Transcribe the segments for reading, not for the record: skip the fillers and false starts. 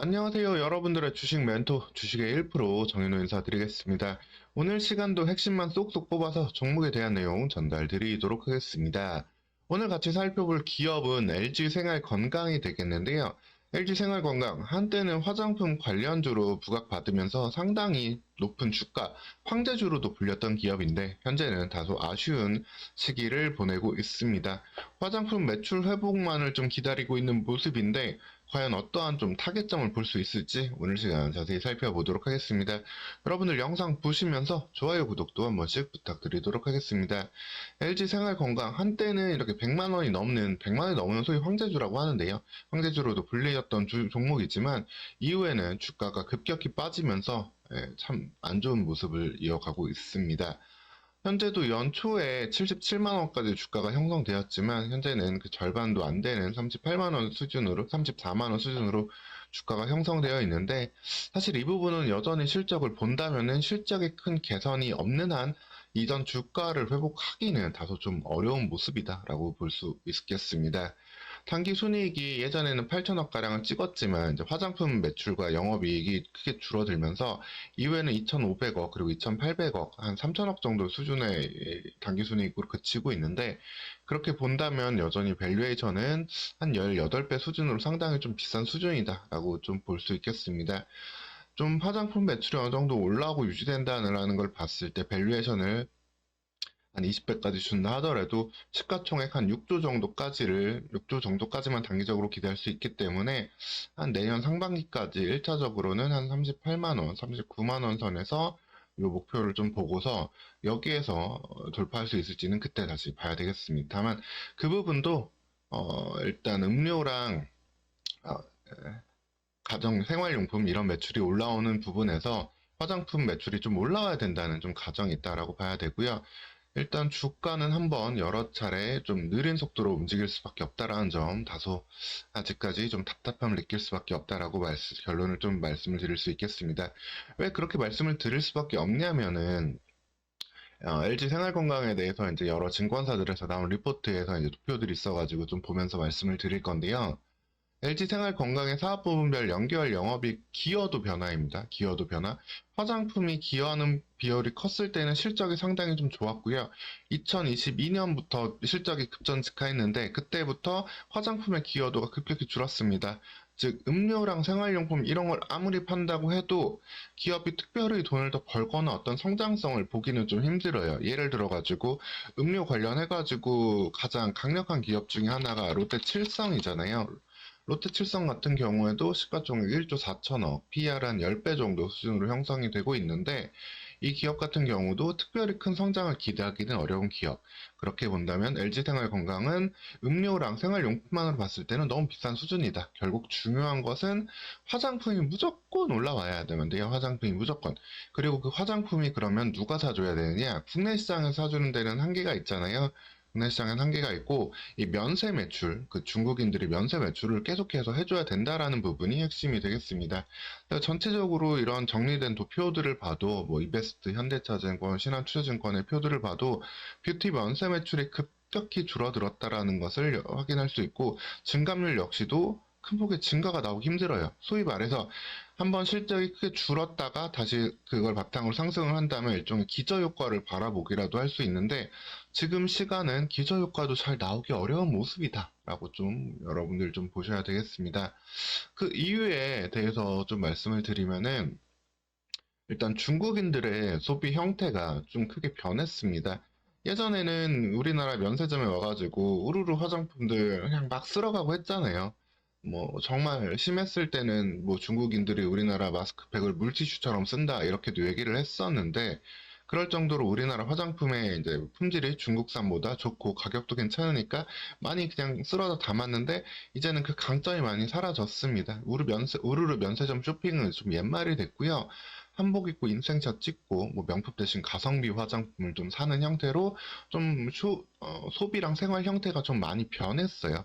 안녕하세요. 여러분들의 주식 멘토, 주식의 1% 정현호 인사드리겠습니다. 오늘 시간도 핵심만 쏙쏙 뽑아서 종목에 대한 내용 전달드리도록 하겠습니다. 오늘 같이 살펴볼 기업은 LG생활건강이 되겠는데요. LG생활건강, 한때는 화장품 관련주로 부각받으면서 상당히 높은 주가, 황제주로도 불렸던 기업인데 현재는 다소 아쉬운 시기를 보내고 있습니다. 화장품 매출 회복만을 좀 기다리고 있는 모습인데 과연 어떠한 좀 타겟점을 볼 수 있을지 오늘 시간 자세히 살펴보도록 하겠습니다. 여러분들 영상 보시면서 좋아요, 구독도 한 번씩 부탁드리도록 하겠습니다. LG생활건강 한때는 이렇게 100만원이 넘는 소위 황제주라고 하는데요. 황제주로도 불리었던 종목이지만 이후에는 주가가 급격히 빠지면서 참 안 좋은 모습을 이어가고 있습니다. 현재도 연초에 77만원까지 주가가 형성되었지만 현재는 그 절반도 안 되는 38만원 수준으로 34만원 수준으로 주가가 형성되어 있는데 사실 이 부분은 여전히 실적을 본다면은 실적에 큰 개선이 없는 한 이전 주가를 회복하기는 다소 좀 어려운 모습이다라고 볼 수 있겠습니다. 단기 순이익이 예전에는 8천억가량을 찍었지만 이제 화장품 매출과 영업이익이 크게 줄어들면서 이후에는 2,500억 그리고 2,800억 한 3천억 정도 수준의 단기 순이익으로 그치고 있는데 그렇게 본다면 여전히 밸류에이션은 한 18배 수준으로 상당히 좀 비싼 수준이다라고 좀 볼 수 있겠습니다. 좀 화장품 매출이 어느 정도 올라오고 유지된다는 걸 봤을 때 밸류에이션을 한 20배까지 준다 하더라도 시가총액 한 6조 정도까지만 단기적으로 기대할 수 있기 때문에 한 내년 상반기까지 1차적으로는 한 38만원, 39만원 선에서 이 목표를 좀 보고서 여기에서 돌파할 수 있을지는 그때 다시 봐야 되겠습니다. 다만 그 부분도 일단 음료랑 어, 가정 생활용품 이런 매출이 올라오는 부분에서 화장품 매출이 좀 올라와야 된다는 좀 가정이 있다라고 봐야 되고요. 일단 주가는 한번 여러 차례 좀 느린 속도로 움직일 수밖에 없다라는 점 다소 아직까지 좀 답답함을 느낄 수밖에 없다라고 결론을 좀 말씀을 드릴 수 있겠습니다. 왜 그렇게 말씀을 드릴 수밖에 없냐면은 LG 생활건강에 대해서 이제 여러 증권사들에서 나온 리포트에서 이제 도표들이 있어가지고 좀 보면서 말씀을 드릴 건데요. LG생활건강의 사업부문별 연결 영업이익 기여도 변화입니다. 기여도 변화. 화장품이 기여하는 비율이 컸을 때는 실적이 상당히 좀 좋았고요. 2022년부터 실적이 급전직하했는데 그때부터 화장품의 기여도가 급격히 줄었습니다. 즉 음료랑 생활용품 이런 걸 아무리 판다고 해도 기업이 특별히 돈을 더 벌거나 어떤 성장성을 보기는 좀 힘들어요. 예를 들어가지고 음료 관련해가지고 가장 강력한 기업 중에 하나가 롯데칠성이잖아요. 롯데칠성 같은 경우에도 시가총액 1조 4천억, PER 한 10배 정도 수준으로 형성이 되고 있는데 이 기업 같은 경우도 특별히 큰 성장을 기대하기는 어려운 기업. 그렇게 본다면 LG생활건강은 음료랑 생활용품만으로 봤을 때는 너무 비싼 수준이다. 결국 중요한 것은 화장품이 무조건 올라와야 되는데요. 화장품이 무조건. 그리고 그 화장품이 그러면 누가 사줘야 되느냐? 국내 시장에서 사주는 데는 한계가 있잖아요. 국내 시장엔 한계가 있고 이 면세 매출, 그 중국인들이 면세 매출을 계속해서 해줘야 된다라는 부분이 핵심이 되겠습니다. 전체적으로 이런 정리된 도표들을 봐도 뭐 이베스트, 현대차증권, 신한투자증권의 표들을 봐도 뷰티 면세 매출이 급격히 줄어들었다라는 것을 확인할 수 있고 증감률 역시도 큰 폭의 증가가 나오기 힘들어요. 소위 말해서 한번 실적이 크게 줄었다가 다시 그걸 바탕으로 상승을 한다면 일종의 기저효과를 바라보기라도 할 수 있는데 지금 시간은 기저효과도 잘 나오기 어려운 모습이다 라고 좀 여러분들 좀 보셔야 되겠습니다. 그 이유에 대해서 좀 말씀을 드리면은 일단 중국인들의 소비 형태가 좀 크게 변했습니다. 예전에는 우리나라 면세점에 와가지고 우르르 화장품들 그냥 막 쓸어가고 했잖아요. 뭐 정말 심했을 때는 뭐 중국인들이 우리나라 마스크팩을 물티슈처럼 쓴다 이렇게도 얘기를 했었는데 그럴 정도로 우리나라 화장품의 이제 품질이 중국산보다 좋고 가격도 괜찮으니까 많이 그냥 쓸어다 담았는데 이제는 그 강점이 많이 사라졌습니다. 우르르 면세점 쇼핑은 좀 옛말이 됐고요. 한복 입고 인생샷 찍고 뭐 명품 대신 가성비 화장품을 좀 사는 형태로 좀 소비랑 생활 형태가 좀 많이 변했어요.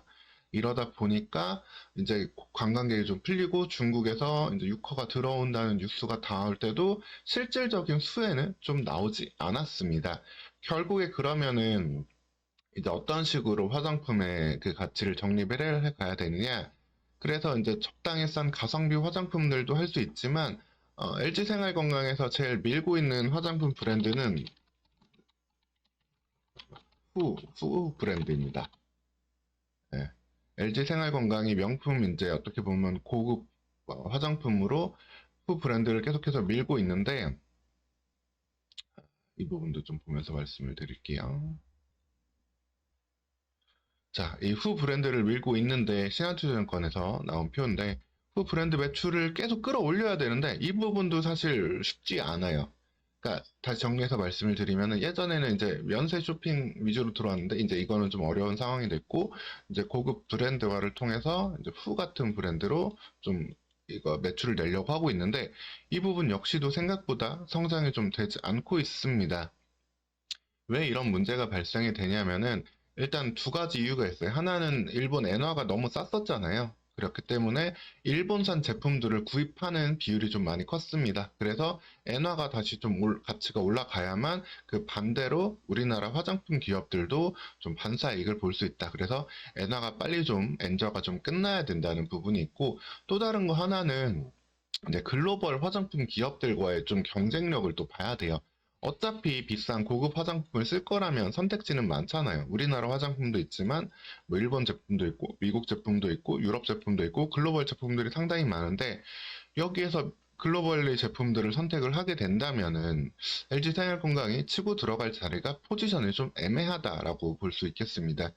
이러다 보니까 이제 관광객이 좀 풀리고 중국에서 이제 유커가 들어온다는 뉴스가 닿을 때도 실질적인 수혜는 좀 나오지 않았습니다. 결국에 그러면은 이제 어떤 식으로 화장품의 그 가치를 정립을 해 가야 되느냐? 그래서 이제 적당히 싼 가성비 화장품들도 할 수 있지만 LG생활건강에서 제일 밀고 있는 화장품 브랜드는 후 브랜드입니다. 예. LG생활건강이 명품 이제 어떻게 보면 고급 화장품으로 후 브랜드를 계속해서 밀고 있는데 이 부분도 좀 보면서 말씀을 드릴게요. 자, 이 후 브랜드를 밀고 있는데 신한투자증권에서 나온 표인데 후 브랜드 매출을 계속 끌어올려야 되는데 이 부분도 사실 쉽지 않아요. 그러니까 다시 정리해서 말씀을 드리면은 예전에는 이제 면세 쇼핑 위주로 들어왔는데 이제 이거는 좀 어려운 상황이 됐고 이제 고급 브랜드화를 통해서 이제 후 같은 브랜드로 좀 이거 매출을 내려고 하고 있는데 이 부분 역시도 생각보다 성장이 좀 되지 않고 있습니다. 왜 이런 문제가 발생이 되냐면은 일단 두 가지 이유가 있어요. 하나는 일본 엔화가 너무 쌌었잖아요. 그렇기 때문에 일본산 제품들을 구입하는 비율이 좀 많이 컸습니다. 그래서 엔화가 다시 좀 가치가 올라가야만 그 반대로 우리나라 화장품 기업들도 좀 반사이익을 볼 수 있다. 그래서 엔화가 빨리 좀 엔저가 좀 끝나야 된다는 부분이 있고 또 다른 거 하나는 이제 글로벌 화장품 기업들과의 좀 경쟁력을 또 봐야 돼요. 어차피 비싼 고급 화장품을 쓸 거라면 선택지는 많잖아요. 우리나라 화장품도 있지만 뭐 일본 제품도 있고 미국 제품도 있고 유럽 제품도 있고 글로벌 제품들이 상당히 많은데 여기에서 글로벌리 제품들을 선택을 하게 된다면은 LG생활건강이 치고 들어갈 자리가 포지션이 좀 애매하다라고 볼 수 있겠습니다.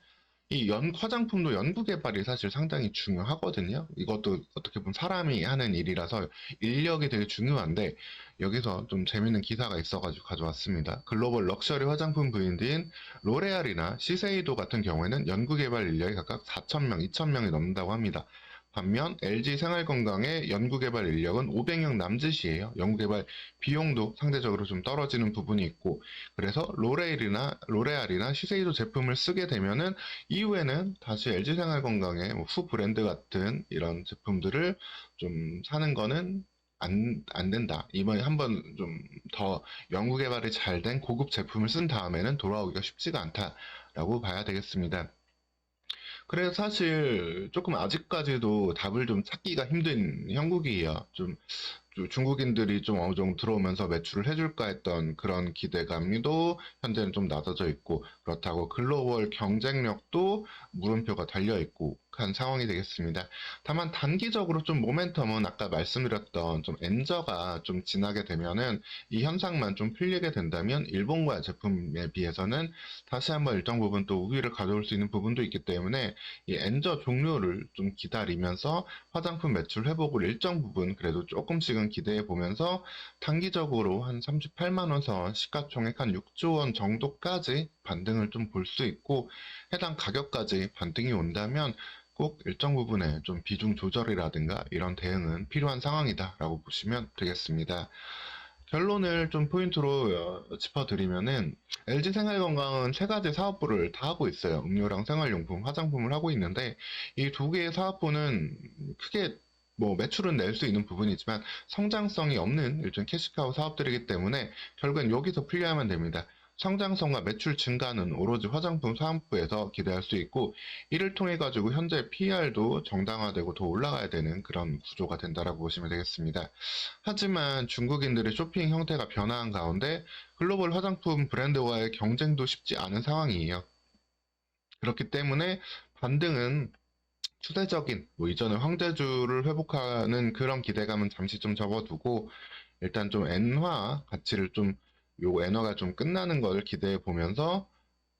이 화장품도 연구 개발이 사실 상당히 중요하거든요. 이것도 어떻게 보면 사람이 하는 일이라서 인력이 되게 중요한데 여기서 좀 재밌는 기사가 있어가지고 가져왔습니다. 글로벌 럭셔리 화장품 브랜드인 로레알이나 시세이도 같은 경우에는 연구 개발 인력이 각각 4,000명, 2,000명이 넘는다고 합니다. 반면 LG 생활건강의 연구개발 인력은 500명 남짓이에요. 연구개발 비용도 상대적으로 좀 떨어지는 부분이 있고 그래서 로레알이나 시세이도 제품을 쓰게 되면은 이후에는 다시 LG 생활건강의 후 브랜드 같은 이런 제품들을 좀 사는 거는 안 된다. 이번에 한번 좀 더 연구개발이 잘 된 고급 제품을 쓴 다음에는 돌아오기가 쉽지가 않다라고 봐야 되겠습니다. 그래서 사실 조금 아직까지도 답을 좀 찾기가 힘든 형국이에요. 좀 중국인들이 좀 어느 정도 들어오면서 매출을 해줄까 했던 그런 기대감도 현재는 좀 낮아져 있고 그렇다고 글로벌 경쟁력도 물음표가 달려 있고 한 상황이 되겠습니다. 다만 단기적으로 좀 모멘텀은 아까 말씀드렸던 좀 엔저가 좀 지나게 되면은 이 현상만 좀 풀리게 된다면 일본과 제품에 비해서는 다시 한번 일정 부분 또 우위를 가져올 수 있는 부분도 있기 때문에 이 엔저 종료를 좀 기다리면서 화장품 매출 회복을 일정 부분 그래도 조금씩은 기대해 보면서 단기적으로 한 38만 원 선 시가총액 한 6조 원 정도까지 반등을 좀 볼 수 있고 해당 가격까지 반등이 온다면 꼭 일정 부분에 좀 비중 조절이라든가 이런 대응은 필요한 상황이다라고 보시면 되겠습니다. 결론을 좀 포인트로 짚어드리면은 LG 생활건강은 세 가지 사업부를 다 하고 있어요. 음료랑 생활용품, 화장품을 하고 있는데 이 두 개의 사업부는 크게 뭐 매출은 낼 수 있는 부분이지만 성장성이 없는 일종 캐시카우 사업들이기 때문에 결국엔 여기서 풀려야만 됩니다. 성장성과 매출 증가는 오로지 화장품 사업부에서 기대할 수 있고 이를 통해 가지고 현재 PR도 정당화되고 더 올라가야 되는 그런 구조가 된다라고 보시면 되겠습니다. 하지만 중국인들의 쇼핑 형태가 변화한 가운데 글로벌 화장품 브랜드와의 경쟁도 쉽지 않은 상황이에요. 그렇기 때문에 반등은 추세적인 뭐 이전의 황제주를 회복하는 그런 기대감은 잠시 좀 접어두고 일단 좀 엔화 가치를 좀 요 엔화가 좀 끝나는 걸 기대해 보면서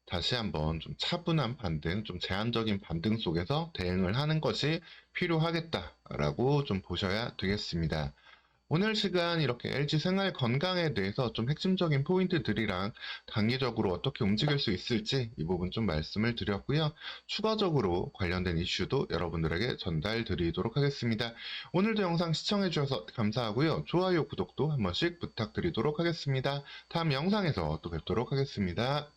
다시 한번 좀 차분한 반등, 좀 제한적인 반등 속에서 대응을 하는 것이 필요하겠다라고 좀 보셔야 되겠습니다. 오늘 시간 이렇게 LG 생활 건강에 대해서 좀 핵심적인 포인트들이랑 단기적으로 어떻게 움직일 수 있을지 이 부분 좀 말씀을 드렸고요. 추가적으로 관련된 이슈도 여러분들에게 전달 드리도록 하겠습니다. 오늘도 영상 시청해 주셔서 감사하고요. 좋아요, 구독도 한 번씩 부탁드리도록 하겠습니다. 다음 영상에서 또 뵙도록 하겠습니다.